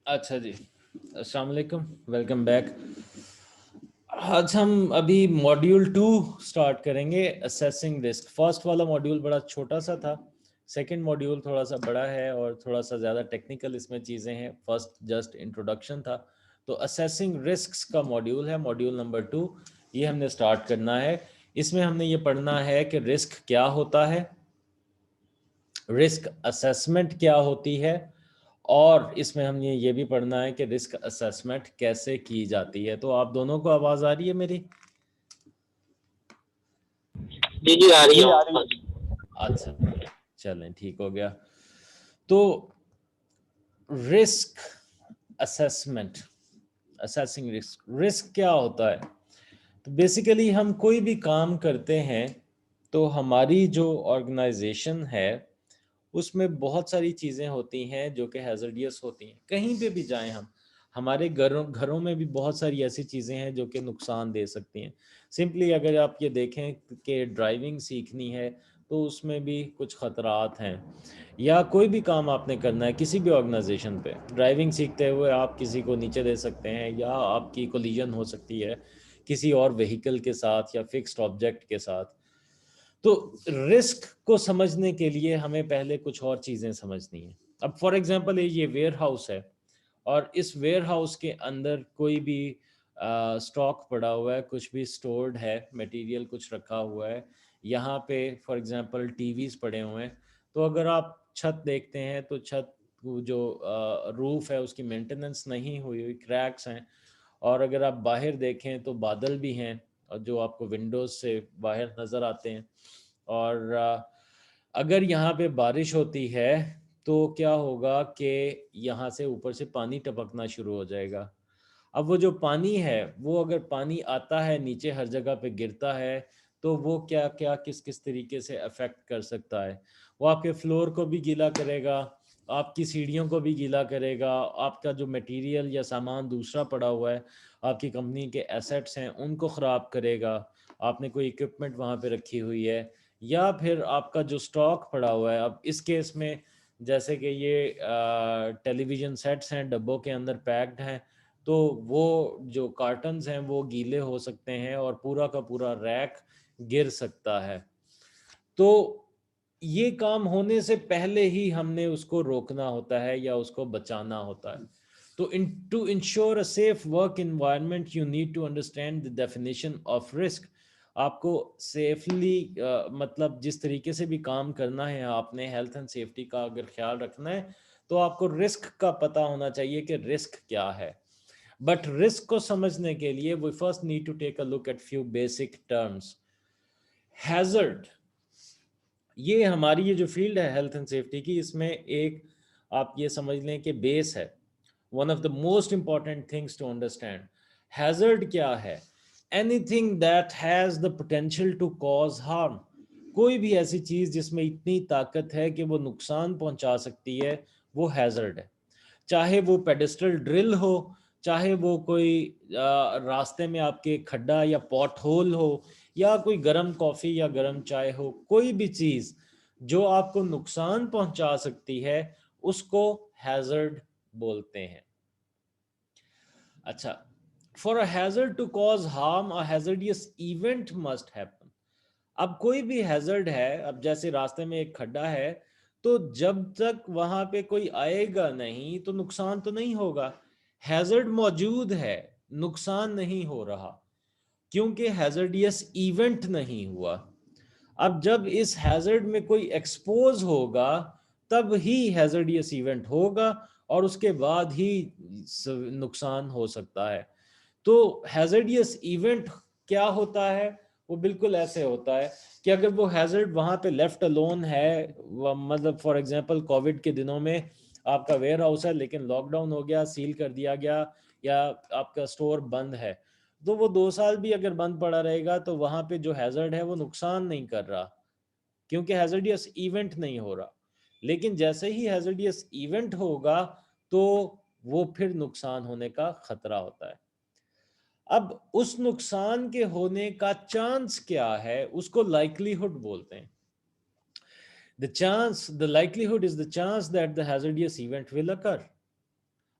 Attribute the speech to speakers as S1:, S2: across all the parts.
S1: अच्छा जी, अस्सलाम वालेकुम, वेलकम बैक। आज हम अभी मॉड्यूल 2 स्टार्ट करेंगे, असेसिंग रिस्क। फर्स्ट वाला मॉड्यूल बड़ा छोटा सा था, सेकंड मॉड्यूल थोड़ा सा बड़ा है और थोड़ा सा ज़्यादा टेक्निकल इसमें चीज़ें हैं। फर्स्ट जस्ट इंट्रोडक्शन था, तो असेसिंग रिस्क्स का मॉड्यूल है, मॉड्यूल नंबर 2। ये हमने स्टार्ट करना है। इसमें हमने ये पढ़ना है कि रिस्क क्या होता है, रिस्क असेसमेंट क्या होती है, और इसमें हमने ये भी पढ़ना है कि रिस्क असेसमेंट कैसे की जाती है। तो आप दोनों को आवाज़ आ रही है मेरी?
S2: जी जी, आ रही
S3: जी
S2: है
S3: आ रही
S2: आवाज।
S3: है।
S1: अच्छा, चलें, ठीक हो गया। तो risk assessment, assessing risk, risk क्या होता है? तो बेसिकली हम कोई भी काम करते हैं तो हमारी जो ऑर्गेनाइजेशन है उसमें बहुत सारी चीज़ें होती हैं जो कि हैज़र्डियस होती हैं। कहीं पे भी जाएं हम, हमारे घरों घरों में भी बहुत सारी ऐसी चीज़ें हैं जो कि नुकसान दे सकती हैं। सिंपली अगर आप ये देखें कि ड्राइविंग सीखनी है तो उसमें भी कुछ ख़तरात हैं, या कोई भी काम आपने करना है किसी भी ऑर्गेनाइजेशन पे, ड्राइविंग सीखते हुए आप किसी को नीचे दे सकते हैं, या आपकी कोलिजन हो सकती है किसी और व्हीकल के साथ या फिक्स्ड ऑब्जेक्ट के साथ। तो रिस्क को समझने के लिए हमें पहले कुछ और चीज़ें समझनी है। अब फॉर एग्जांपल ये वेयर हाउस है, और इस वेयर हाउस के अंदर कोई भी स्टॉक पड़ा हुआ है, कुछ भी स्टोर्ड है, मटेरियल कुछ रखा हुआ है। यहाँ पे फॉर एग्जांपल टीवीज पड़े हुए हैं। तो अगर आप छत देखते हैं तो छत जो रूफ है उसकी मेंटेनेंस नहीं हुई हुई, क्रैक्स हैं। और अगर आप बाहर देखें तो बादल भी हैं और जो आपको विंडोज से बाहर नज़र आते हैं। और अगर यहाँ पे बारिश होती है तो क्या होगा कि यहाँ से ऊपर से पानी टपकना शुरू हो जाएगा। अब वो जो पानी है, वो अगर पानी आता है नीचे हर जगह पे गिरता है, तो वो क्या क्या किस किस तरीके से अफेक्ट कर सकता है। वो आपके फ्लोर को भी गीला करेगा, आपकी सीढ़ियों को भी गीला करेगा, आपका जो मटेरियल या सामान दूसरा पड़ा हुआ है, आपकी कंपनी के एसेट्स हैं उनको ख़राब करेगा। आपने कोई इक्विपमेंट वहाँ पे रखी हुई है, या फिर आपका जो स्टॉक पड़ा हुआ है। अब इस केस में जैसे कि ये टेलीविज़न सेट्स हैं, डब्बों के अंदर पैक्ड हैं, तो वो जो कार्टन्स हैं वो गीले हो सकते हैं और पूरा का पूरा रैक गिर सकता है। तो ये काम होने से पहले ही हमने उसको रोकना होता है या उसको बचाना होता है। तो to ensure a safe work environment you need to understand the definition of risk. आपको सेफली मतलब जिस तरीके से भी काम करना है, आपने हेल्थ एंड सेफ्टी का अगर ख्याल रखना है तो आपको रिस्क का पता होना चाहिए कि रिस्क क्या है। बट रिस्क को समझने के लिए we first need to take a look at few basic terms. Hazard, ये हमारी ये जो फील्ड है हेल्थ एंड सेफ्टी की, इसमें एक आप ये समझ लें कि बेस है, one of the most important things to understand. Hazard क्या है? Anything that has the potential to cause harm. कोई भी ऐसी चीज जिसमें इतनी ताकत है कि वो नुकसान पहुंचा सकती है, वो हैजर्ड है। चाहे वो पेडेस्ट्रल ड्रिल हो, चाहे वो कोई रास्ते में आपके खड्डा या पॉट होल हो, या कोई गर्म कॉफ़ी या गर्म चाय हो, कोई भी चीज़ जो आपको नुकसान पहुंचा सकती है उसको हैजर्ड बोलते हैं। अच्छा, for a hazard to cause harm a hazardous event must happen. अब कोई भी हैजर्ड है, अब जैसे रास्ते में एक खड्डा है, तो जब तक वहां पे कोई आएगा नहीं तो नुकसान तो नहीं होगा। हैजर्ड मौजूद है, नुकसान नहीं हो रहा, क्योंकि हैजर्डियस इवेंट नहीं हुआ। अब जब इस हैजर्ड में कोई एक्सपोज होगा तब ही हैजर्डियस इवेंट होगा, और उसके बाद ही नुकसान हो सकता है। तो हैजर्डियस इवेंट क्या होता है? वो बिल्कुल ऐसे होता है कि अगर वो हैजर्ड वहां पे लेफ्ट अलोन है, मतलब फॉर एग्जांपल कोविड के दिनों में आपका वेयर हाउस है लेकिन लॉकडाउन हो गया, सील कर दिया गया, या आपका स्टोर बंद है, तो वो 2 साल भी अगर बंद पड़ा रहेगा तो वहां पे जो हैजर्ड है वो नुकसान नहीं कर रहा, क्योंकि हैजर्डियस इवेंट नहीं हो रहा। लेकिन जैसे ही हैजर्डियस इवेंट होगा तो वो फिर नुकसान होने का खतरा होता है। अब उस नुकसान के होने का चांस क्या है, उसको लाइक्लीहुड बोलते हैं। The likelihood is the chance that the hazardous event will occur.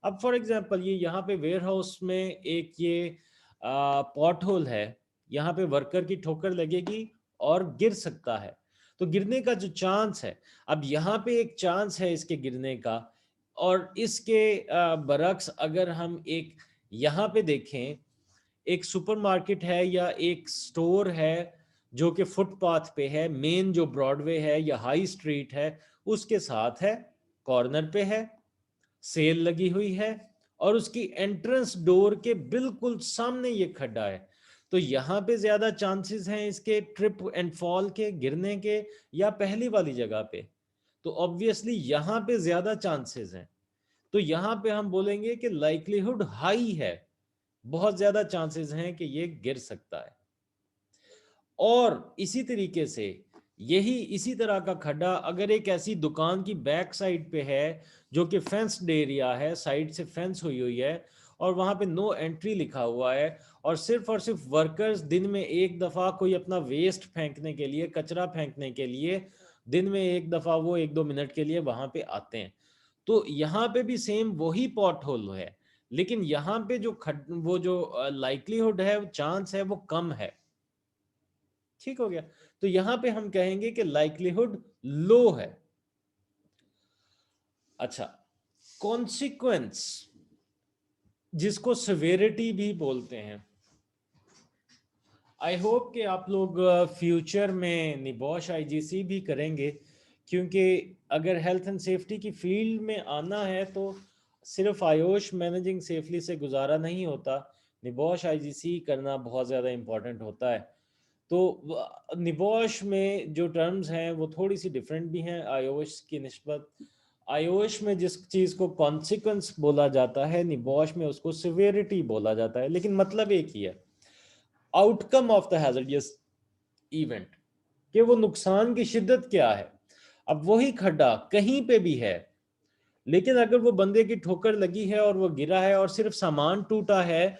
S1: अब फॉर एग्जांपल ये यहाँ पे वेयर हाउस में एक ये पॉट होल है, यहाँ पे वर्कर की ठोकर लगेगी और गिर सकता है, तो गिरने का जो चांस है, अब यहाँ पे एक चांस है इसके गिरने का, और इसके बरक्स अगर हम एक यहाँ पे देखें, एक सुपरमार्केट है या एक स्टोर है जो कि फुटपाथ पे है, मेन जो ब्रॉडवे है या हाई स्ट्रीट है उसके साथ है, कॉर्नर पे है, सेल लगी हुई है, और उसकी एंट्रेंस डोर के बिल्कुल सामने ये खड्डा है, तो यहाँ पे ज्यादा चांसेस हैं इसके ट्रिप एंड फॉल के, गिरने के, या पहली वाली जगह पे? तो ऑब्वियसली यहाँ पे ज्यादा चांसेस हैं, तो यहाँ पे हम बोलेंगे कि लाइक्लीहुड हाई है, बहुत ज्यादा चांसेस हैं कि ये गिर सकता है। और इसी तरीके से यही इसी तरह का खड्डा अगर एक ऐसी दुकान की बैक साइड पे है जो कि फेंस्ड एरिया है, साइड से फेंस हुई हुई है, और वहां पे नो एंट्री लिखा हुआ है, और सिर्फ वर्कर्स दिन में एक दफा कोई अपना वेस्ट फेंकने के लिए, कचरा फेंकने के लिए दिन में एक दफा वो 1-2 मिनट के लिए वहां पे आते हैं, तो यहाँ पे भी सेम वही पॉट होल है, लेकिन यहाँ पे जो वो जो लाइक्लीहुड है, चांस है, वो कम है। ठीक हो गया? तो यहां पे हम कहेंगे कि लाइक्लीहुड लो है। अच्छा, कॉन्सिक्वेंस जिसको सिवेरिटी भी बोलते हैं, आई होप कि आप लोग फ्यूचर में निबॉश आईजीसी भी करेंगे, क्योंकि अगर हेल्थ एंड सेफ्टी की फील्ड में आना है तो सिर्फ आयोश मैनेजिंग सेफली से गुजारा नहीं होता, निबॉश आईजीसी करना बहुत ज़्यादा इम्पोर्टेंट होता है। तो निबॉश में जो टर्म्स हैं वो थोड़ी सी डिफरेंट भी हैं आयोश की निस्बत। आयोश में जिस चीज़ को कॉन्सिक्वेंस बोला जाता है, निबॉश में उसको सिवियरिटी बोला जाता है, लेकिन मतलब एक ही है, outcome of the hazardous event, कि वो नुकसान की शिद्दत क्या है। अब वही खड्डा कहीं पे भी है, लेकिन अगर वो बंदे की ठोकर लगी है और वो गिरा है और सिर्फ सामान टूटा है,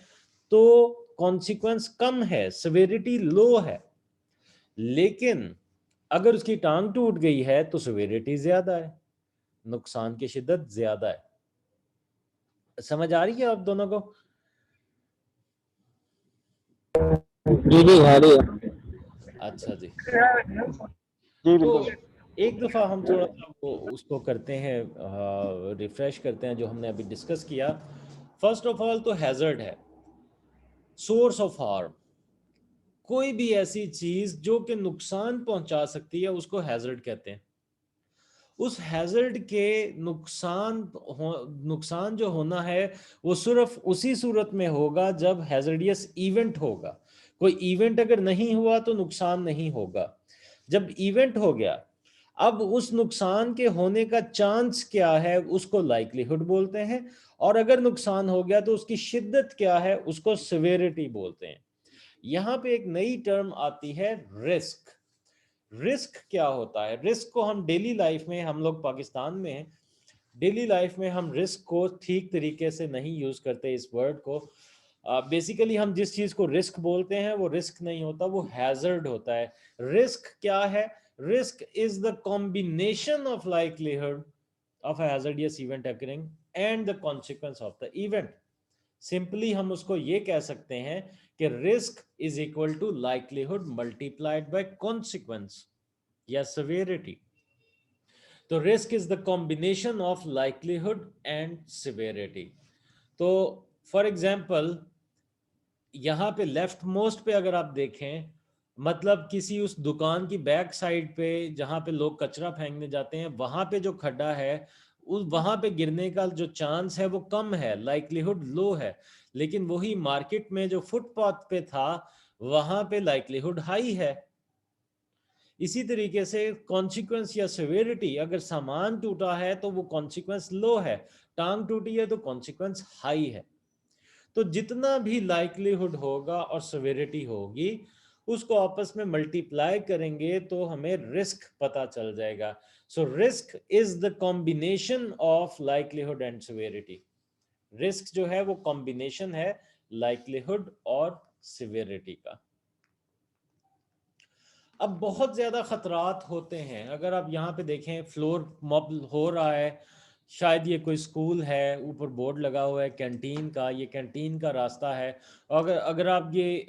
S1: तो कॉन्सिक्वेंस कम है, सिवियरिटी लो है। लेकिन अगर उसकी टांग टूट गई है तो सिवियरिटी ज्यादा है, नुकसान की शिद्दत ज्यादा है। समझ आ रही है आप दोनों को?
S2: जी जी आ रही है।
S1: अच्छा जी।
S3: जी
S1: तो
S3: बिल्कुल।
S1: एक दफा हम थोड़ा सा वो उसको करते हैं, रिफ्रेश करते हैं जो हमने अभी डिस्कस किया। फर्स्ट ऑफ ऑल तो हैजर्ड है, सोर्स ऑफ हार्म, कोई भी ऐसी चीज जो कि नुकसान पहुंचा सकती है उसको हैजर्ड कहते हैं। उस हैजर्ड के नुकसान जो होना है वो सिर्फ उसी सूरत में होगा जब हैजर्डियस इवेंट होगा। कोई इवेंट अगर नहीं हुआ तो नुकसान नहीं होगा, जब इवेंट हो गया, अब उस नुकसान के होने का चांस क्या है उसको लाइक्लीहुड बोलते हैं, और अगर नुकसान हो गया तो उसकी शिद्दत क्या है उसको सिवियरिटी बोलते हैं। यहां पे एक नई टर्म आती है, रिस्क। रिस्क क्या होता है? रिस्क को हम डेली लाइफ में, हम लोग पाकिस्तान में हैं, डेली लाइफ में हम रिस्क को ठीक तरीके से नहीं यूज करते इस वर्ड को। बेसिकली हम जिस चीज को रिस्क बोलते हैं वो रिस्क नहीं होता, वो हैजर्ड होता है। रिस्क क्या है? Risk is the combination of likelihood of a hazardous event occurring and the consequence of the event। Simply हम उसको ये कह सकते हैं कि risk is equal to likelihood multiplied by consequence या सेवेरिटी। तो risk is the combination of likelihood and severity. तो फॉर एग्जांपल यहाँ पे लेफ्ट मोस्ट पे अगर आप देखें, मतलब किसी उस दुकान की बैक साइड पे जहाँ पे लोग कचरा फेंकने जाते हैं, वहां पे जो खड्डा है, उस वहां पे गिरने का जो चांस है वो कम है, लाइक्लीहुड लो है। लेकिन वही मार्केट में जो फुटपाथ पे था वहां पे लाइक्लीहुड हाई है। इसी तरीके से कॉन्सिक्वेंस या सेवेरिटी, अगर सामान टूटा है तो वो कॉन्सिक्वेंस लो है, टांग टूटी है तो कॉन्सिक्वेंस हाई है। तो जितना भी लाइक्लीहुड होगा और सेवेरिटी होगी उसको आपस में मल्टीप्लाई करेंगे तो हमें रिस्क पता चल जाएगा। So risk is the combination of likelihood and severity. Risk जो है वो कॉम्बिनेशन है लाइक्लीहुड और सेवेरिटी का। अब बहुत ज्यादा खतरात होते हैं, अगर आप यहाँ पे देखें फ्लोर मॉब हो रहा है शायद ये कोई स्कूल है, ऊपर बोर्ड लगा हुआ है कैंटीन का, ये कैंटीन का रास्ता है। अगर अगर आप ये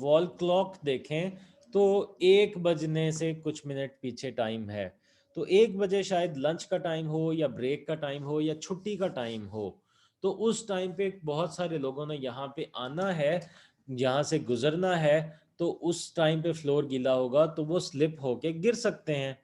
S1: वॉल क्लॉक देखें तो 1 बजने से कुछ मिनट पीछे टाइम है। तो 1 बजे शायद लंच का टाइम हो या ब्रेक का टाइम हो या छुट्टी का टाइम हो। तो उस टाइम पे बहुत सारे लोगों ने यहाँ पे आना है, यहाँ से गुजरना है। तो उस टाइम पे फ्लोर गीला होगा तो वो स्लिप होके गिर सकते हैं।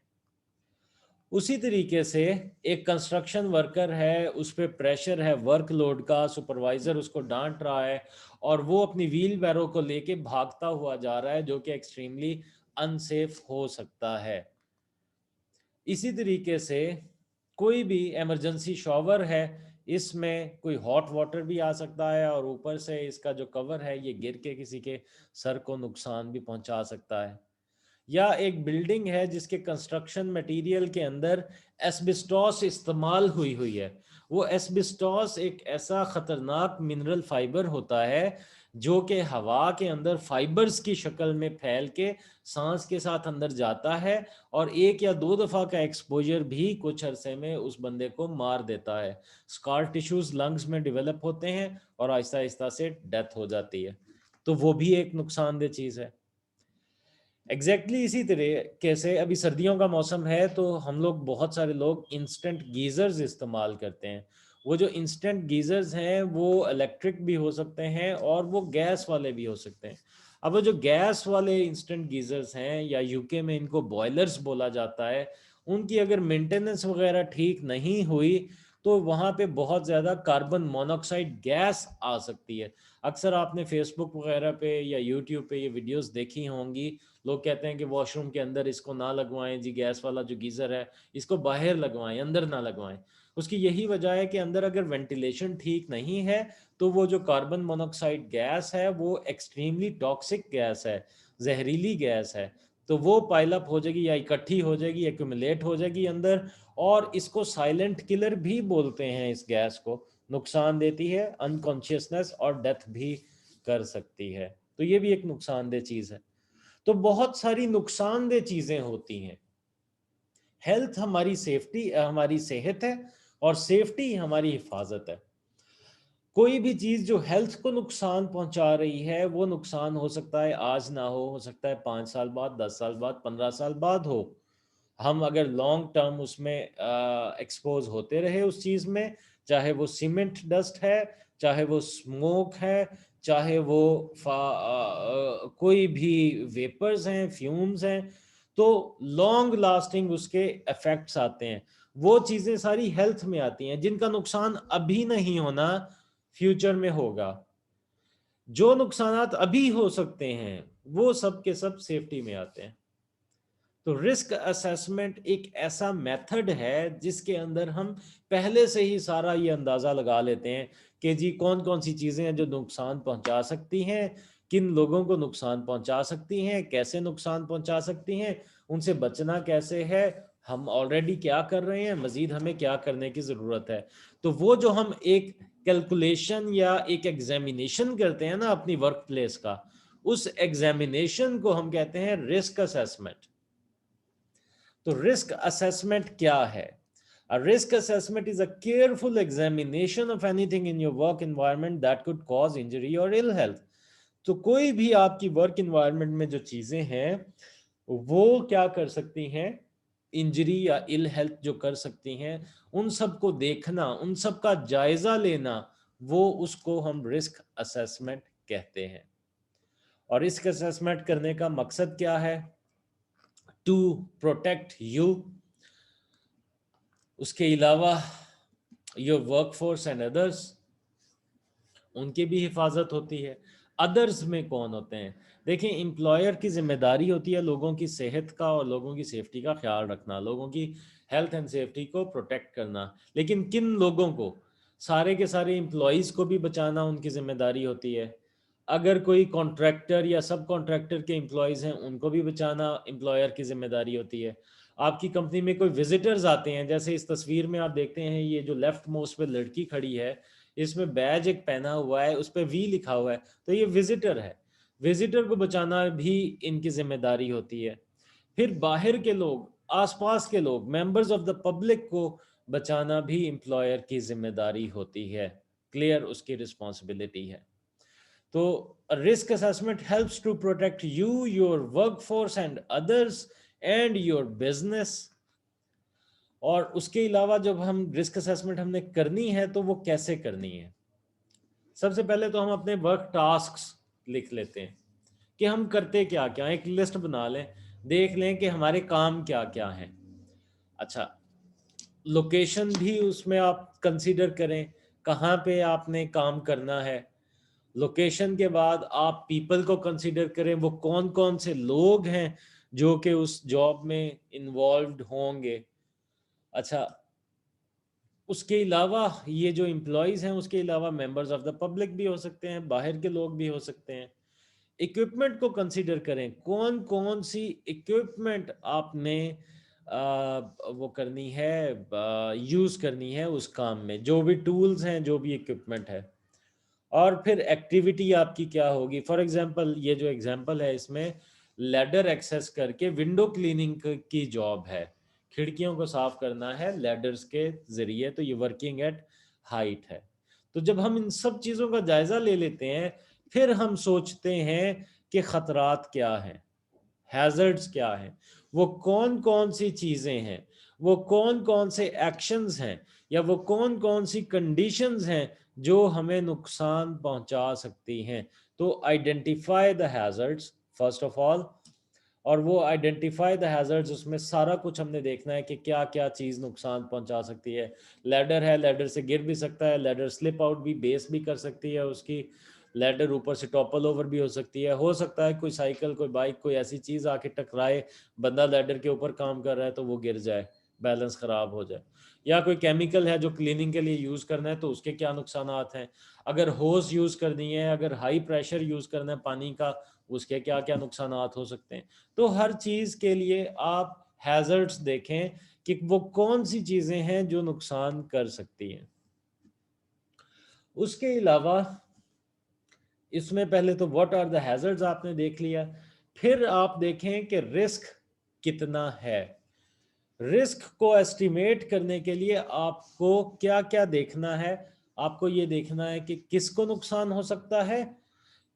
S1: उसी तरीके से एक कंस्ट्रक्शन वर्कर है, उस पर प्रेशर है वर्कलोड का, सुपरवाइजर उसको डांट रहा है और वो अपनी व्हील बैरो को लेके भागता हुआ जा रहा है, जो कि एक्सट्रीमली अनसेफ हो सकता है। इसी तरीके से कोई भी इमरजेंसी शॉवर है, इसमें कोई हॉट वाटर भी आ सकता है और ऊपर से इसका जो कवर है ये गिर के किसी के सर को नुकसान भी पहुंचा सकता है। या एक बिल्डिंग है जिसके कंस्ट्रक्शन मटेरियल के अंदर एस्बेस्टॉस इस्तेमाल हुई हुई है। वो एस्बेस्टॉस एक ऐसा खतरनाक मिनरल फाइबर होता है जो कि हवा के अंदर फाइबर्स की शक्ल में फैल के सांस के साथ अंदर जाता है और 1 या 2 दफ़ा का एक्सपोजर भी कुछ अरसे में उस बंदे को मार देता है। स्कार टिश्यूज लंग्स में डेवलप होते हैं और आहिस्ता आहिस्ता से डेथ हो जाती है। तो वो भी एक नुकसानदेह चीज़ है। एग्जैक्टली इसी तरीके से अभी सर्दियों का मौसम है तो हम लोग बहुत सारे लोग इंस्टेंट गीज़र्स इस्तेमाल करते हैं। वो जो इंस्टेंट गीज़र्स हैं वो इलेक्ट्रिक भी हो सकते हैं और वो गैस वाले भी हो सकते हैं। अब वो जो गैस वाले इंस्टेंट गीज़र्स हैं या यूके में इनको बॉयलर्स बोला जाता है, उनकी अगर मेंटेनेंस वगैरह ठीक नहीं हुई तो वहाँ पे बहुत ज़्यादा कार्बन मोनोऑक्साइड गैस आ सकती है। अक्सर आपने फेसबुक वगैरह पे या यूट्यूब पे ये वीडियोस देखी होंगी। लोग कहते हैं कि वॉशरूम के अंदर इसको ना लगवाएं जी, गैस वाला जो गीज़र है इसको बाहर लगवाएं, अंदर ना लगवाएं। उसकी यही वजह है कि अंदर अगर वेंटिलेशन ठीक नहीं है तो वो जो कार्बन मोनोऑक्साइड गैस है वो एक्सट्रीमली टॉक्सिक गैस है, जहरीली गैस है। तो वो पाइलअप हो जाएगी या इकट्ठी हो जाएगी, एक्यूमुलेट हो जाएगी अंदर, और इसको साइलेंट किलर भी बोलते हैं। इस गैस को नुकसान देती है, अनकॉन्शियसनेस और डेथ भी कर सकती है। तो ये भी एक नुकसानदेह चीज़ है। तो बहुत सारी नुकसानदेह चीजें होती हैं। हेल्थ हमारी सेफ्टी, हमारी सेहत है और सेफ्टी हमारी हिफाजत है। कोई भी चीज जो हेल्थ को नुकसान पहुंचा रही है वो नुकसान हो सकता है आज ना हो सकता है 5 साल बाद, 10 साल बाद, 15 साल बाद हो। हम अगर लॉन्ग टर्म उसमें एक्सपोज होते रहे उस चीज में, चाहे वो सीमेंट डस्ट है, चाहे वो स्मोक है, चाहे वो कोई भी वेपर्स हैं, फ्यूम्स हैं, तो लॉन्ग लास्टिंग उसके इफेक्ट्स आते हैं। वो चीजें सारी हेल्थ में आती हैं जिनका नुकसान अभी नहीं होना, फ्यूचर में होगा। जो नुकसानात अभी हो सकते हैं वो सब के सब सेफ्टी में आते हैं। तो रिस्क असेसमेंट एक ऐसा मेथड है जिसके अंदर हम पहले से ही सारा ये अंदाज़ा लगा लेते हैं कि जी कौन कौन सी चीज़ें हैं जो नुकसान पहुंचा सकती हैं, किन लोगों को नुकसान पहुंचा सकती हैं, कैसे नुकसान पहुंचा सकती हैं, उनसे बचना कैसे है, हम ऑलरेडी क्या कर रहे हैं, मजीद हमें क्या करने की ज़रूरत है। तो वो जो हम एक कैलकुलेशन या एक एग्जामिनेशन करते हैं ना अपनी वर्क प्लेस का, उस एग्जामिनेशन को हम कहते हैं रिस्क असेसमेंट। तो रिस्क असेसमेंट क्या है? A risk assessment is a careful examination of anything in your work environment that could cause injury or ill health. तो कोई भी आपकी वर्क इन्वायरमेंट में जो चीजें हैं वो क्या कर सकती हैं, इंजरी या इल हेल्थ जो कर सकती हैं, उन सब को देखना, उन सब का जायजा लेना, वो उसको हम रिस्क असेसमेंट कहते हैं। और रिस्क असेसमेंट करने का मकसद क्या है? टू प्रोटेक्ट यू, उसके अलावा योर वर्कफोर्स एंड अदर्स, उनकी भी हिफाजत होती है। अदर्स में कौन होते हैं? देखिए, एम्प्लॉयर की जिम्मेदारी होती है लोगों की सेहत का और लोगों की सेफ्टी का ख्याल रखना, लोगों की हेल्थ एंड सेफ्टी को प्रोटेक्ट करना। लेकिन किन लोगों को? सारे के सारे एम्प्लॉयज़ को भी बचाना उनकी जिम्मेदारी होती है। अगर कोई कॉन्ट्रैक्टर या सब कॉन्ट्रैक्टर के एम्प्लॉयज़ हैं उनको भी बचाना एम्प्लॉयर की जिम्मेदारी होती है। आपकी कंपनी में कोई विजिटर्स आते हैं, जैसे इस तस्वीर में आप देखते हैं, ये जो लेफ्ट मोस्ट पे लड़की खड़ी है, इसमें बैज एक पहना हुआ है, उस पर वी लिखा हुआ है, तो ये विजिटर है। विजिटर को बचाना भी इनकी जिम्मेदारी होती है। फिर बाहर के लोग, आसपास के लोग, मेंबर्स ऑफ द पब्लिक को बचाना भी एम्प्लॉयर की जिम्मेदारी होती है, क्लियर उसकी रिस्पॉन्सिबिलिटी है। तो risk assessment helps to protect you, your workforce and others and your business. और उसके अलावा जब हम रिस्क असेसमेंट हमने करनी है तो वो कैसे करनी है? सबसे पहले तो हम अपने वर्क टास्क्स लिख लेते हैं कि हम करते क्या क्या, एक लिस्ट बना लें, देख लें कि हमारे काम क्या क्या हैं। अच्छा, लोकेशन भी उसमें आप कंसीडर करें, कहाँ पे आपने काम करना है। लोकेशन के बाद आप पीपल को कंसीडर करें, वो कौन कौन से लोग हैं जो कि उस जॉब में इन्वॉल्व्ड होंगे। अच्छा, उसके अलावा ये जो एम्प्लॉयज़ हैं, उसके अलावा मेंबर्स ऑफ द पब्लिक भी हो सकते हैं, बाहर के लोग भी हो सकते हैं। इक्विपमेंट को कंसीडर करें, कौन कौन सी इक्विपमेंट आपने वो करनी है, यूज़ करनी है उस काम में, जो भी टूल्स हैं, जो भी इक्विपमेंट है। और फिर एक्टिविटी आपकी क्या होगी। फॉर एग्जांपल, ये जो एग्जांपल है इसमें लैडर एक्सेस करके विंडो क्लीनिंग की जॉब है, खिड़कियों को साफ करना है लैडर्स के ज़रिए, तो ये वर्किंग एट हाइट है। तो जब हम इन सब चीज़ों का जायज़ा ले लेते हैं, फिर हम सोचते हैं कि ख़तरात क्या हैं, हैज़र्ड्स क्या हैं, वो कौन कौन सी चीज़ें हैं, वो कौन कौन से एक्शंस हैं, या वो कौन कौन सी कंडीशंस हैं जो हमें नुकसान पहुंचा सकती हैं। तो identify the hazards first of all. और वो आइडेंटिफाई द हैज़र्ड्स, उसमें सारा कुछ हमने देखना है कि क्या क्या चीज़ नुकसान पहुंचा सकती है। लैडर है, लैडर से गिर भी सकता है, लैडर स्लिप आउट भी, बेस भी कर सकती है उसकी, लैडर ऊपर से टॉपल ओवर भी हो सकती है। हो सकता है कोई साइकिल, कोई बाइक, कोई ऐसी चीज़ आके टकराए, बंदा लैडर के ऊपर काम कर रहा है तो वो गिर जाए, बैलेंस ख़राब हो जाए। या कोई केमिकल है जो क्लीनिंग के लिए यूज़ करना है तो उसके क्या नुकसानात हैं। अगर होस यूज़ करनी है, अगर हाई प्रेशर यूज़ करना है पानी का, उसके क्या क्या नुकसानात हो सकते हैं। तो हर चीज़ के लिए आप हैज़र्ड्स देखें कि वो कौन सी चीज़ें हैं जो नुकसान कर सकती हैं। उसके अलावा इसमें पहले तो व्हाट आर द हैज़र्ड्स आपने देख लिया, फिर आप देखें कि रिस्क कितना है। रिस्क को एस्टिमेट करने के लिए आपको क्या क्या देखना है। आपको ये देखना है कि किसको नुकसान हो सकता है,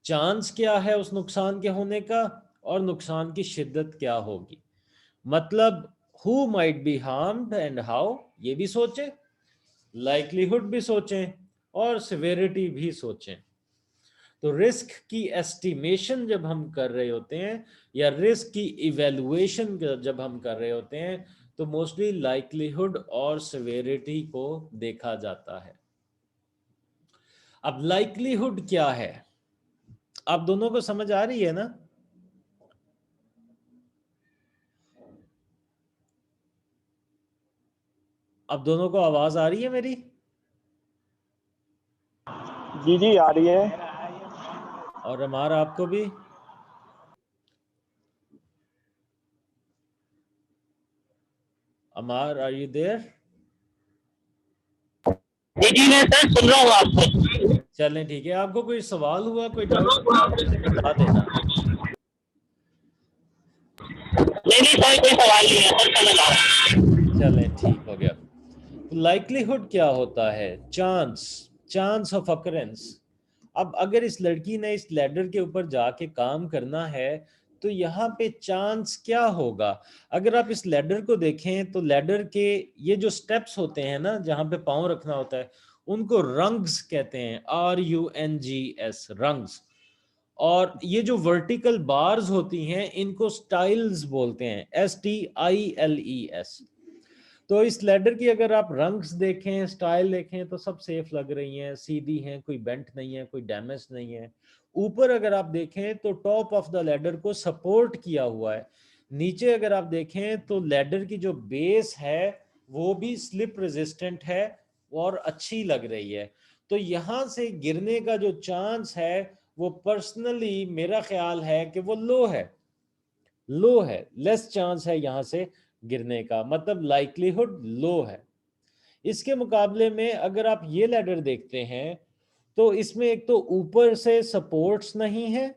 S1: चांस क्या है उस नुकसान के होने का, और नुकसान की शिद्दत क्या होगी। मतलब who might be harmed and how, ये भी सोचें, लाइकलीहुड भी सोचें, और सिवेरिटी भी सोचें। तो रिस्क की एस्टिमेशन जब हम कर रहे होते हैं, या रिस्क की इवेलुएशन जब हम कर रहे होते हैं, तो मोस्टली लाइकलीहुड और सिवेरिटी को देखा जाता है। अब लाइकलीहुड क्या है, आप दोनों को समझ आ रही है ना? अब दोनों को आवाज आ रही है मेरी?
S3: जी जी आ रही है।
S1: और हमारा आपको भी? अमार, आर यू देयर?
S2: जी जी मैं सर सुन रहा हूँ आपको।
S1: चलें ठीक है। आपको कोई सवाल हुआ, कोई डाउट हुआ तो मुझे बता देना।
S2: नहीं नहीं सर कोई सवाल नहीं है सर, समझ आ रहा है।
S1: चलें ठीक हो गया। लाइकलीहुड क्या होता है? Chance, chance of occurrence. अब अगर इस लड़की ने इस लैडर के ऊपर जाके काम करना है, तो यहाँ पे चांस क्या होगा? अगर आप इस लैडर को देखें तो लैडर के ये जो स्टेप्स होते हैं ना, जहाँ पे पाँव रखना होता है, उनको रंग्स कहते हैं, RUNGS, रंग्स। और ये जो वर्टिकल बार्स होती हैं, इनको स्टाइल्स बोलते हैं, STILES। तो इस लैडर की अगर आप रंग्स देखें, स्टाइल देखें, तो सब सेफ लग रही हैं, सीधी हैं, कोई बेंट नहीं है, कोई डैमेज नहीं है। ऊपर अगर आप देखें तो टॉप ऑफ द लैडर को सपोर्ट किया हुआ है। नीचे अगर आप देखें तो लैडर की जो बेस है वो भी स्लिप रेजिस्टेंट है और अच्छी लग रही है। तो यहाँ से गिरने का जो चांस है, वो पर्सनली मेरा ख्याल है कि वो लो है, लो है, लेस चांस है यहाँ से गिरने का, मतलब लाइक्लीहुड लो है। इसके मुकाबले में अगर आप ये लैडर देखते हैं, तो इसमें एक तो ऊपर से सपोर्ट्स नहीं है,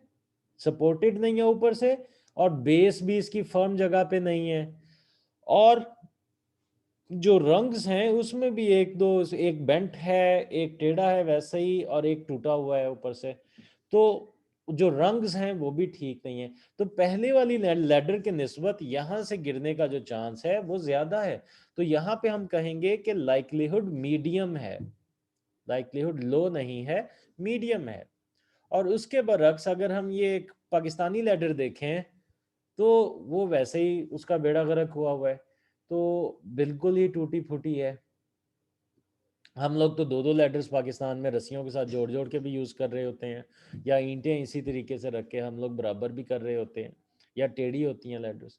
S1: सपोर्टेड नहीं है ऊपर से, और बेस भी इसकी फर्म जगह पे नहीं है। और जो रंग्स हैं उसमें भी एक दो, एक बेंट है, एक टेढ़ा है वैसे ही, और एक टूटा हुआ है ऊपर से। तो जो रंग्स हैं वो भी ठीक नहीं है। तो पहले वाली लैडर के निस्बत यहाँ से गिरने का जो चांस है वो ज्यादा है। तो यहाँ पे हम कहेंगे कि लाइक्लीहुड मीडियम है, लाइक्लीहुड लो नहीं है, मीडियम है। और उसके बरक्स अगर हम ये एक पाकिस्तानी लैडर देखें तो वो वैसे ही उसका बेड़ा गर्क हुआ है, तो बिल्कुल ही टूटी फूटी है। हम लोग तो दो दो लैडर्स पाकिस्तान में रस्सियों के साथ जोड़ जोड़ के भी यूज़ कर रहे होते हैं, या ईंटें इसी तरीके से रख के हम लोग बराबर भी कर रहे होते हैं, या टेढ़ी होती हैं लैडर्स।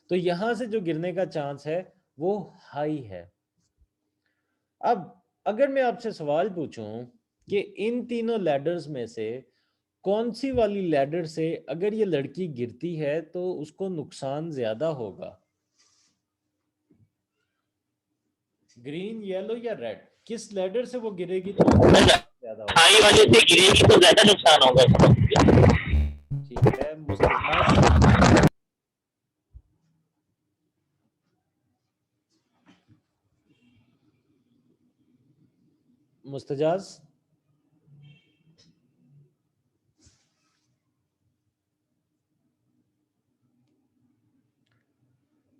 S1: तो यहाँ से जो गिरने का चांस है वो हाई है। अब अगर मैं आपसे सवाल पूछूं कि इन तीनों लैडर्स में से कौन सी वाली लैडर से अगर ये लड़की गिरती है तो उसको नुकसान ज्यादा होगा, ग्रीन, येलो या रेड, किस लैडर से वो गिरेगी तो उसको ज्यादा होगा?
S2: हाई वाले से गिरेगी तो ज्यादा नुकसान होगा।
S1: ठीक है, मुस्तफा, मुस्तजाज,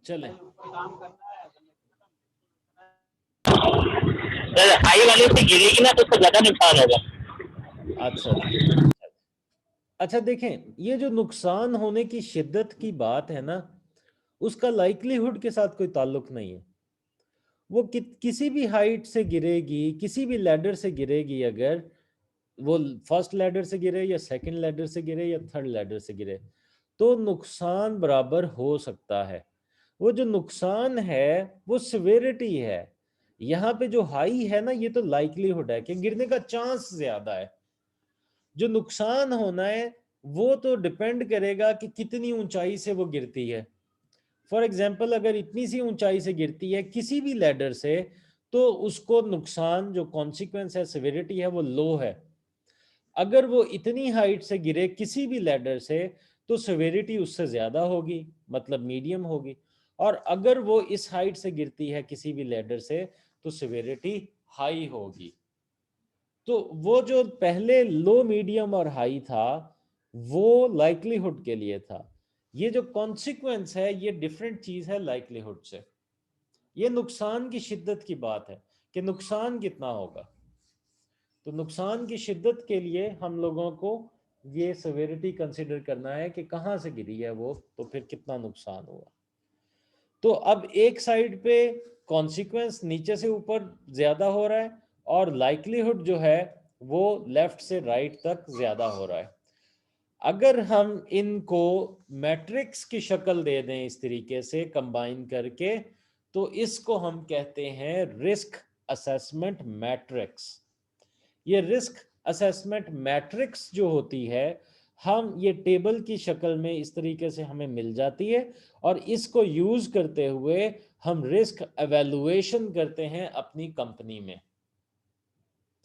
S1: चलें।
S2: हाई वाले से गिरेगी ना तो उसको ज्यादा नुकसान होगा।
S1: अच्छा जी, अच्छा देखें, ये जो नुकसान होने की शिद्दत की बात है ना, उसका लाइक्लीहुड के साथ कोई ताल्लुक नहीं है। वो किसी भी हाइट से गिरेगी, किसी भी लैडर से गिरेगी, अगर वो फर्स्ट लैडर से गिरे या सेकंड लैडर से गिरे या थर्ड लैडर से गिरे, तो नुकसान बराबर हो सकता है। वो जो नुकसान है वो सिवियरिटी है। यहाँ पे जो हाई है ना, ये तो लाइक्लीहुड है कि गिरने का चांस ज्यादा है। जो नुकसान होना है वो तो डिपेंड करेगा कि कितनी ऊंचाई से वो गिरती है। फॉर एग्जाम्पल, अगर इतनी सी ऊंचाई से गिरती है किसी भी लैडर से, तो उसको नुकसान जो कॉन्सिक्वेंस है, सिवियरिटी है, वो लो है। अगर वो इतनी हाइट से गिरे किसी भी लैडर से, तो सिवियरिटी उससे ज्यादा होगी, मतलब मीडियम होगी। और अगर वो इस हाइट से गिरती है किसी भी लैडर से, तो सिवियरिटी हाई होगी। तो वो जो पहले लो, मीडियम और हाई था, वो लाइक्लीहुड के लिए था। ये जो कॉन्सिक्वेंस है ये डिफरेंट चीज है लाइक्लीहुड से। ये नुकसान की शिद्दत की बात है कि नुकसान कितना होगा। तो नुकसान की शिद्दत के लिए हम लोगों को ये सेवेरिटी कंसिडर करना है कि कहाँ से गिरी है वो, तो फिर कितना नुकसान हुआ। तो अब एक साइड पे कॉन्सिक्वेंस नीचे से ऊपर ज्यादा हो रहा है, और लाइक्लीहुड जो है वो लेफ्ट से राइट तक ज्यादा हो रहा है। अगर हम इनको मैट्रिक्स की शक्ल दे दें इस तरीके से कंबाइन करके, तो इसको हम कहते हैं रिस्क असेसमेंट मैट्रिक्स। ये रिस्क असेसमेंट मैट्रिक्स जो होती है, हम ये टेबल की शक्ल में इस तरीके से हमें मिल जाती है, और इसको यूज करते हुए हम रिस्क एवेलुएशन करते हैं अपनी कंपनी में।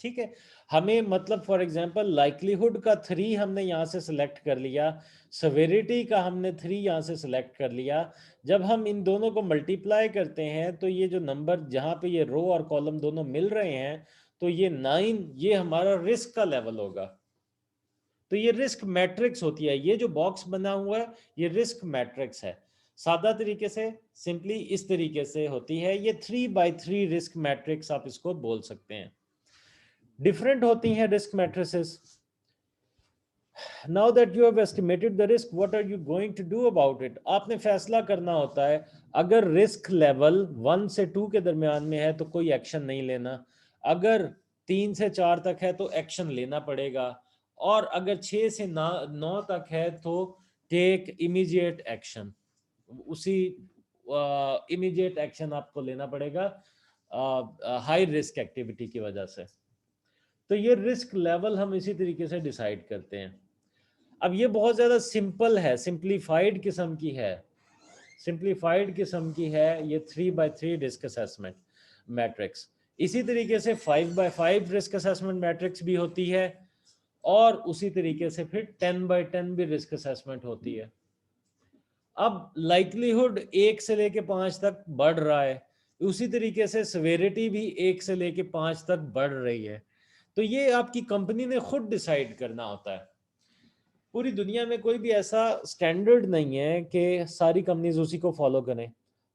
S1: ठीक है, हमें मतलब फॉर एग्जांपल लाइक्लीहुड का 3 हमने यहाँ से सिलेक्ट कर लिया, सवेरिटी का हमने 3 यहाँ से सिलेक्ट कर लिया। जब हम इन दोनों को मल्टीप्लाई करते हैं तो ये जो नंबर जहाँ पे ये रो और कॉलम दोनों मिल रहे हैं, तो ये 9, ये हमारा रिस्क का लेवल होगा। तो ये रिस्क मैट्रिक्स होती है। ये जो बॉक्स बना हुआ है ये रिस्क मैट्रिक्स है। सादा तरीके से सिंपली इस तरीके से होती है ये 3x3 रिस्क मैट्रिक्स, आप इसको बोल सकते हैं। डिफरेंट होती हैं risk matrices. Now that you have estimated the risk, what are you going to do about it? आपने फैसला करना होता है। अगर रिस्क लेवल 1 से 2 के दरमियान में है तो कोई एक्शन नहीं लेना, अगर 3 से 4 तक है तो एक्शन लेना पड़ेगा, और अगर 6 से 9 तक है तो टेक इमीडिएट एक्शन। उसी इमीडिएट एक्शन आपको लेना पड़ेगा हाई रिस्क एक्टिविटी की वजह से। तो ये रिस्क लेवल हम इसी तरीके से डिसाइड करते हैं। अब ये बहुत ज़्यादा सिंपल है, सिंप्लीफाइड किस्म की है, सिंप्लीफाइड किस्म की है ये 3x3 रिस्क असेसमेंट मैट्रिक्स। इसी तरीके से 5x5 रिस्क असेसमेंट मैट्रिक्स भी होती है, और उसी तरीके से फिर 10x10 भी रिस्क असेसमेंट होती है। अब लाइक्लीहुड 1 से लेके 5 तक बढ़ रहा है, उसी तरीके से सवेरिटी भी 1 से लेके 5 तक बढ़ रही है। तो ये आपकी कंपनी ने खुद डिसाइड करना होता है। पूरी दुनिया में कोई भी ऐसा स्टैंडर्ड नहीं है कि सारी कंपनीज उसी को फॉलो करें।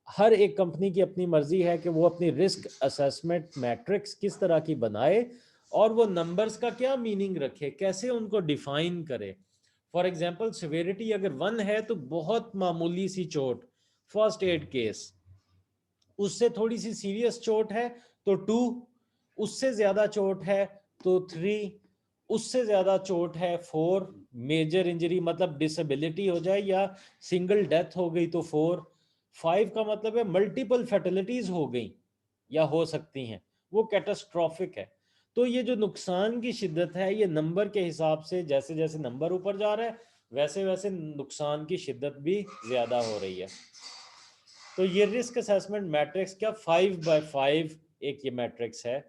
S1: हर एक कंपनी की अपनी मर्जी है कि वो अपनी रिस्क असेसमेंट मैट्रिक्स किस तरह की बनाए और वो नंबर्स का क्या मीनिंग रखे, कैसे उनको डिफाइन करे। फॉर एग्जांपल सिवियरिटी अगर 1 है तो बहुत मामूली सी चोट, फर्स्ट एड केस। उससे थोड़ी सी सीरियस चोट है तो 2, उससे ज्यादा चोट है तो 3, उससे ज्यादा चोट है 4, मेजर इंजरी मतलब डिसेबिलिटी हो जाए या सिंगल डेथ हो गई तो 4, 5 का मतलब है मल्टीपल फैटिलिटीज हो गई या हो सकती हैं, वो कैटास्ट्रॉफिक है। तो ये जो नुकसान की शिद्दत है ये नंबर के हिसाब से, जैसे जैसे नंबर ऊपर जा रहा है वैसे वैसे नुकसान की शिद्दत भी ज्यादा हो रही है। तो ये रिस्क असेसमेंट मैट्रिक्स क्या 5x5 एक ये मैट्रिक्स है।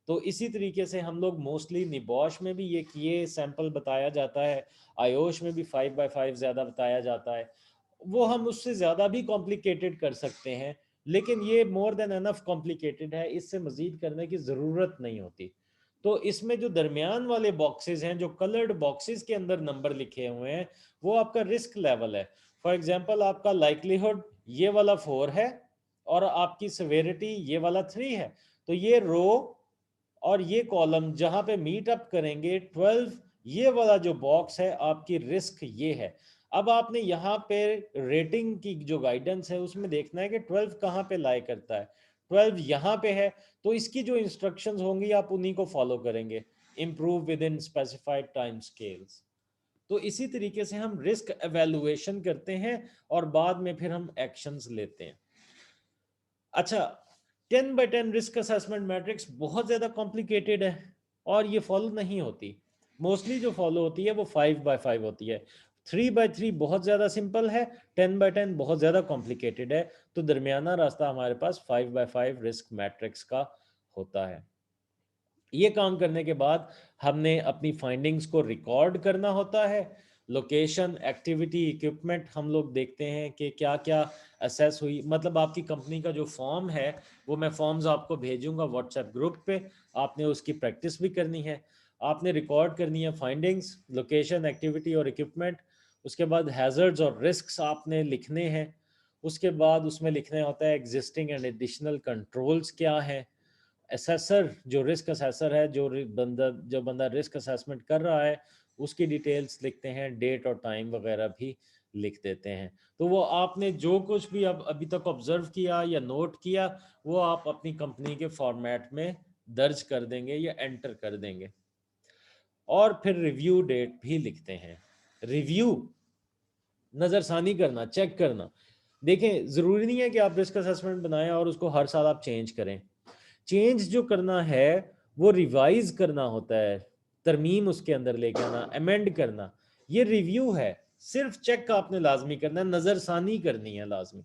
S1: तो इसी तरीके से हम लोग मोस्टली निबॉश में भी ये सैंपल बताया जाता है, आयोश में भी 5x5 ज़्यादा बताया जाता है। वो हम उससे ज़्यादा भी कॉम्प्लिकेटेड कर सकते हैं, लेकिन ये मोर देन एनफ कॉम्प्लिकेटेड है, इससे मज़ीद करने की ज़रूरत नहीं होती। तो इसमें जो दरमियान वाले बॉक्सेस हैं, जो कलर्ड बॉक्सेस के अंदर नंबर लिखे हुए हैं, वो आपका रिस्क लेवल है। फॉर एग्जांपल आपका लाइक्लीहुड ये वाला 4 है और आपकी सेवेरिटी ये वाला 3 है, तो ये रो और ये कॉलम जहां पे मीट अप करेंगे 12, ये वाला जो बॉक्स है आपकी रिस्क ये है। अब आपने यहाँ पे रेटिंग की जो गाइडेंस है उसमें देखना है कि 12 कहाँ पे लाई करता है। 12 यहाँ पे है तो इसकी जो इंस्ट्रक्शंस होंगी आप उन्हीं को फॉलो करेंगे। Improve with in specified time scales. तो इसी तरीके से हम रिस्क एवेलुएशन करते हैं और बाद में फिर हम एक्शंस लेते हैं। अच्छा, 10x10 रिस्क असेसमेंट मैट्रिक्स बहुत ज्यादा कॉम्प्लिकेटेड है और ये फॉलो नहीं होती। मोस्टली जो फॉलो होती है वो 5x5 होती है। 3x3 बहुत ज्यादा सिंपल है, 10x10 बहुत ज्यादा कॉम्प्लिकेटेड है। तो दरमियाना रास्ता हमारे पास 5x5 रिस्क मैट्रिक्स का होता है। ये काम करने के बाद हमने अपनी फाइंडिंग्स को रिकॉर्ड करना होता है। लोकेशन, एक्टिविटी, इक्विपमेंट हम लोग देखते हैं कि क्या क्या असेस हुई। मतलब आपकी कंपनी का जो फॉर्म है वो मैं फॉर्म्स आपको भेजूंगा व्हाट्सएप ग्रुप पे, आपने उसकी प्रैक्टिस भी करनी है। आपने रिकॉर्ड करनी है फाइंडिंग्स, लोकेशन, एक्टिविटी और इक्विपमेंट। उसके बाद हैजर्ड्स और रिस्क्स आपने लिखने हैं। उसके बाद उसमें लिखने होता है एग्जिस्टिंग एंड एडिशनल कंट्रोल्स क्या हैं। असेसर जो रिस्क असेसर है, जो बंदा रिस्क असेसमेंट कर रहा है उसकी डिटेल्स लिखते हैं, डेट और टाइम वगैरह भी लिख देते हैं। तो वो आपने जो कुछ भी अब अभी तक ऑब्जर्व किया या नोट किया वो आप अपनी कंपनी के फॉर्मेट में दर्ज कर देंगे या एंटर कर देंगे। और फिर रिव्यू डेट भी लिखते हैं। रिव्यू नज़रसानी करना, चेक करना। देखें, ज़रूरी नहीं है कि आप रिस्क असेसमेंट बनाएं और उसको हर साल आप चेंज करें। चेंज जो करना है वो रिवाइज करना होता है, तरमीम उसके अंदर लेके आना, अमेंड करना। ये रिव्यू है, सिर्फ चेक आपने लाजमी करना है, नज़रसानी करनी है लाजमी।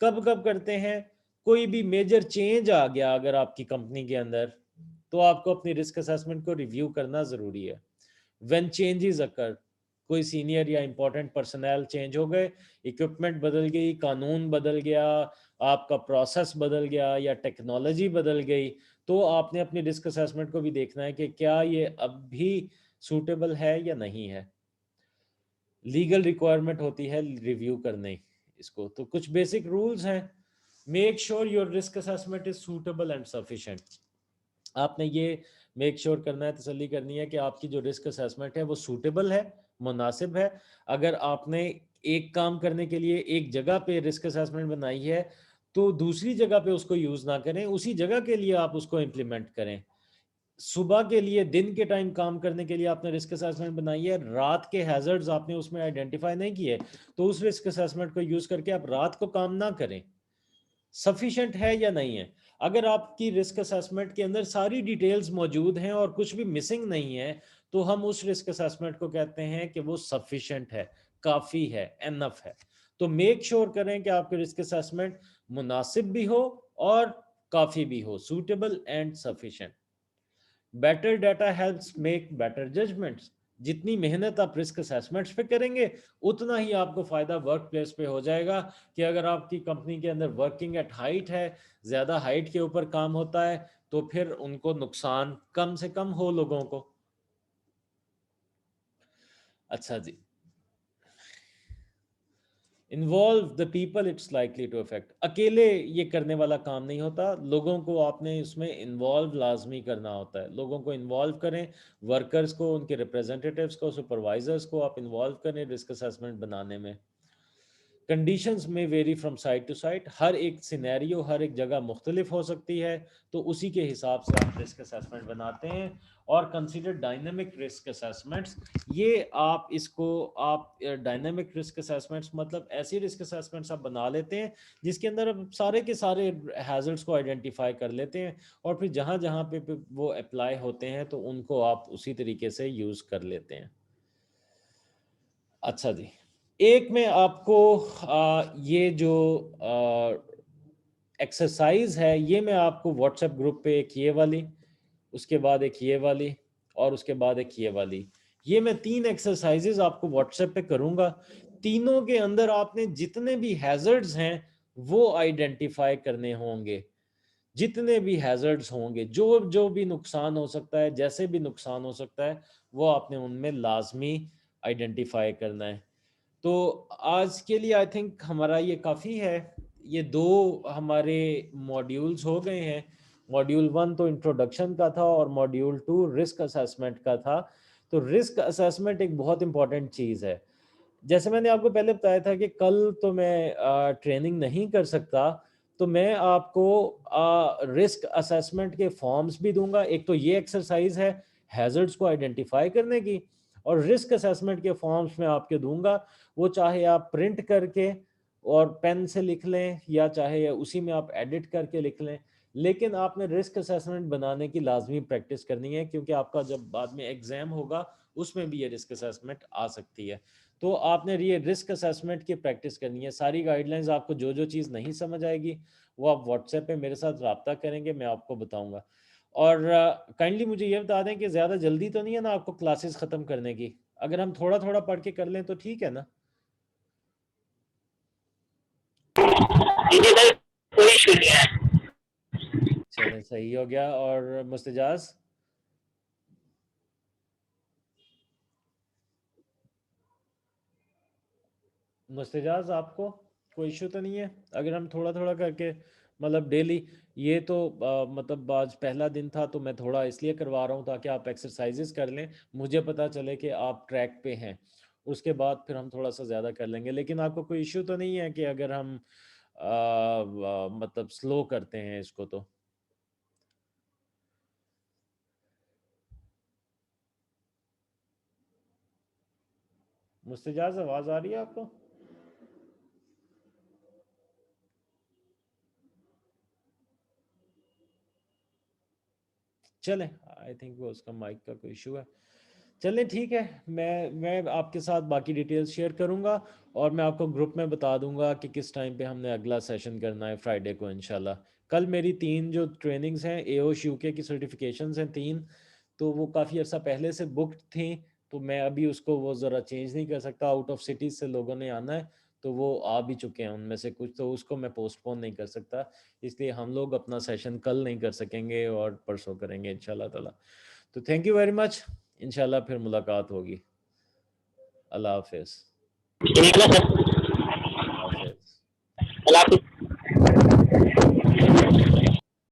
S1: कब कब करते हैं? कोई भी मेजर चेंज आ गया अगर आपकी कंपनी के अंदर, तो आपको अपनी रिस्क असेसमेंट को रिव्यू करना ज़रूरी है। व्हेन चेंजेस अकर, कोई सीनियर या इंपॉर्टेंट पर्सनल चेंज हो गए, इक्विपमेंट बदल गई, कानून बदल गया, आपका प्रोसेस बदल गया या टेक्नोलॉजी बदल गई, तो आपने अपनी रिस्क असेसमेंट को भी देखना है कि क्या ये अब भी सूटेबल है या नहीं है। लीगल रिक्वायरमेंट होती है रिव्यू करने इसको। तो कुछ बेसिक रूल्स हैं। Make sure your risk assessment is suitable and sufficient. आपने ये मेक श्योर करना है, तसल्ली करनी है कि आपकी जो रिस्क असेसमेंट है वो सूटेबल है, मुनासिब है। अगर आपने एक काम करने के लिए एक जगह पे रिस्क असेसमेंट बनाई है तो दूसरी जगह पे उसको यूज ना करें, उसी जगह के लिए आप उसको इम्प्लीमेंट करें। सुबह के लिए, दिन के टाइम काम करने के लिए आपने रिस्क असेसमेंट बनाई है, रात के हैजर्ड्स आपने उसमें आइडेंटिफाई नहीं किए, तो उस रिस्क असेसमेंट को यूज करके आप रात को काम ना करें। सफिशिएंट है या नहीं है। अगर आपकी रिस्क असेसमेंट के अंदर सारी डिटेल्स मौजूद हैं और कुछ भी मिसिंग नहीं है तो हम उस रिस्क असेसमेंट को कहते हैं कि वो सफिशिएंट है, काफ़ी है, एनफ है। तो मेक श्योर करें कि आपके रिस्क असेसमेंट मुनासिब भी हो और काफ़ी भी हो, suitable and sufficient. Better data helps make better judgments. जितनी मेहनत आप रिस्क असेसमेंट्स पे करेंगे उतना ही आपको फायदा वर्क प्लेस पे हो जाएगा कि अगर आपकी कंपनी के अंदर वर्किंग एट हाइट है, ज्यादा हाइट के ऊपर काम होता है, तो फिर उनको नुकसान कम से कम हो लोगों को। अच्छा जी, involve the people it's likely to affect. अकेले ये करने वाला काम नहीं होता, लोगों को आपने इसमें इन्वॉल्व लाजमी करना होता है। लोगों को इन्वॉल्व करें, वर्कर्स को, उनके रिप्रेजेंटेटिव्स को, सुपरवाइजर्स को आप इन्वॉल्व करें रिस्क असेसमेंट बनाने में। कंडीशंस में vary from site to site, हर एक सिनेरियो हर एक जगह मुख्तलिफ हो सकती है, तो उसी के हिसाब से आप रिस्क असेसमेंट बनाते हैं। और कंसीडर डायनेमिक रिस्क असेसमेंट्स, ये आप इसको आप डायनेमिक रिस्क असेसमेंट्स मतलब ऐसी रिस्क असेसमेंट्स आप बना लेते हैं जिसके अंदर आप सारे के सारे हैजर्ड्स को आइडेंटिफाई कर लेते हैं और फिर जहाँ जहाँ पे वो अप्लाई होते हैं तो उनको आप उसी तरीके से यूज़ कर लेते हैं। अच्छा जी, एक में आपको ये जो एक्सरसाइज है ये मैं आपको व्हाट्सएप ग्रुप पे एक ये वाली, उसके बाद एक ये वाली और उसके बाद एक ये वाली, ये मैं 3 एक्सरसाइजेज आपको व्हाट्सएप पे करूंगा। तीनों के अंदर आपने जितने भी हैजर्ड्स हैं वो आइडेंटिफाई करने होंगे। जितने भी हैजर्ड्स होंगे, जो जो भी नुकसान हो सकता है, जैसे भी नुकसान हो सकता है, वो आपने उनमें लाजमी आइडेंटिफाई करना है। तो आज के लिए आई थिंक हमारा ये काफ़ी है। ये 2 हमारे मॉड्यूल्स हो गए हैं। मॉड्यूल 1 तो इंट्रोडक्शन का था और मॉड्यूल 2 रिस्क असेसमेंट का था। तो रिस्क असेसमेंट एक बहुत इंपॉर्टेंट चीज़ है। जैसे मैंने आपको पहले बताया था कि कल तो मैं ट्रेनिंग नहीं कर सकता, तो मैं आपको रिस्क असेसमेंट के फॉर्म्स भी दूंगा। एक तो ये एक्सरसाइज है हैजर्ड्स को आइडेंटिफाई करने की, और रिस्क असेसमेंट के फॉर्म्स में आपके दूंगा। वो चाहे आप प्रिंट करके और पेन से लिख लें या चाहे उसी में आप एडिट करके लिख लें, लेकिन आपने रिस्क असेसमेंट बनाने की लाजमी प्रैक्टिस करनी है, क्योंकि आपका जब बाद में एग्जाम होगा उसमें भी ये रिस्क असेसमेंट आ सकती है। तो आपने ये रिस्क असेसमेंट की प्रैक्टिस करनी है। सारी गाइडलाइंस, आपको जो जो चीज़ नहीं समझ आएगी वो आप व्हाट्सएप पे मेरे साथ रब्ता करेंगे, मैं आपको बताऊंगा। और काइंडली मुझे ये बता दें कि ज़्यादा जल्दी तो नहीं है ना आपको क्लासेस ख़त्म करने की? अगर हम थोड़ा थोड़ा पढ़ के कर लें तो ठीक है ना?
S2: जी सर, कोई इशू नहीं है।
S1: चलें, सही हो गया। और मुस्तजाज, मुस्तजाज आपको कोई इशू तो नहीं है अगर हम थोड़ा थोड़ा करके मतलब डेली? ये तो मतलब आज पहला दिन था तो मैं थोड़ा इसलिए करवा रहा हूँ ताकि आप एक्सरसाइजेस कर लें, मुझे पता चले कि आप ट्रैक पे हैं। उसके बाद फिर हम थोड़ा सा ज़्यादा कर लेंगे। लेकिन आपको कोई इशू तो नहीं है कि अगर हम मतलब स्लो करते हैं इसको तो? मुस्तजाज, आवाज़ आ रही है आपको? चलें, आई थिंक वो उसका माइक का कोई इशू है। चलें ठीक है, मैं आपके साथ बाकी डिटेल्स शेयर करूंगा और मैं आपको ग्रुप में बता दूंगा कि किस टाइम पे हमने अगला सेशन करना है फ्राइडे को इंशाल्लाह। कल मेरी 3 जो ट्रेनिंग्स हैं एओश यूके की सर्टिफिकेशंस हैं 3, तो वो काफ़ी अर्सा पहले से बुकड थी, तो मैं अभी उसको वो ज़रा चेंज नहीं कर सकता। आउट ऑफ सिटीज़ से लोगों ने आना है, तो वो आ भी चुके हैं उनमें से कुछ, तो उसको मैं पोस्टपोन नहीं कर सकता। इसलिए हम लोग अपना सेशन कल नहीं कर सकेंगे और परसों करेंगे इंशाल्लाह ताला। तो थैंक यू वेरी मच, इंशाल्लाह फिर मुलाकात होगी। अल्लाह हाफिज़।
S2: ठीक है सर।
S1: हाफिज़।
S2: अल्लाह हाफिज़।